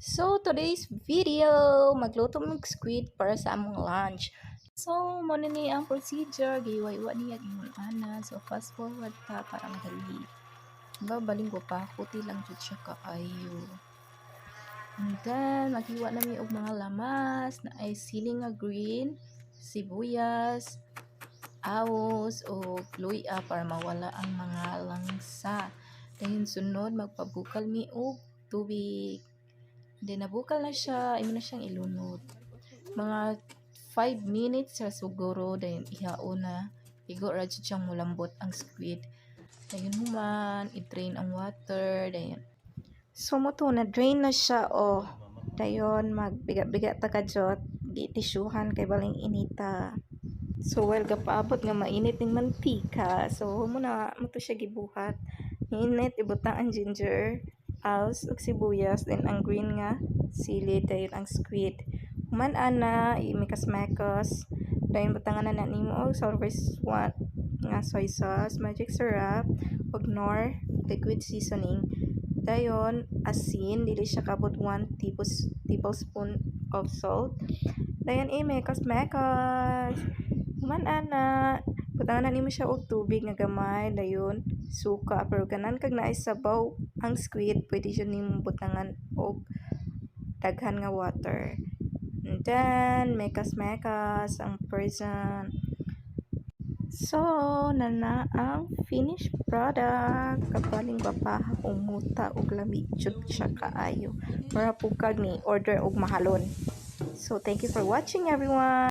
So, today's video, magluto ng squid para sa among lunch. So, muna ni ang procedure, giwa-iwa niya ana. So, fast forward ta para madali. Babaling ko pa, kuti lang jud siya kaayo. And then, maghiwa na mi og mga lamas na ay siling nga green, sibuyas, awos o luya para mawala ang mga langsa. Then sunod magpabukal mi og tubig. Then nabukal na siya, imo na siyang ilunod. Mga 5 minutes sa siguro, then ihao na. Igo ra jud siyang mulambot ang squid. Dayon human, i-drain ang water, dayon. So mo to, na-drain na siya, oh. Dayon, magbiga-biga ta kajot, di tisyuhan kay baling inita. So while gapaabot nga mainit ning mantika, so muna mo to siya gibuhat. Init ibutang ang ginger, alls ug sibuyas, then ang green nga sili, dayon ang squid. Human ana imikas-mekas, dayon butangan na nimo og sour swan nga soy sauce, magic syrup ug nor liquid seasoning. Dayon asin, dili siya kabot 1 tablespoon of salt. Dayon imikas-mekas. Human ana butangan na nimo siya og tubig nga gamay, dayon suka, pero ganan kag naay sabaw ang squid, pwede siya nimo butangan og daghan nga water. And then mekas-mekas ang person. So nana ang finished product. Kapaling bapaha umuta og lamig jud siya kaayo. Mura pugkag ni order og mahalon. So thank you for watching everyone.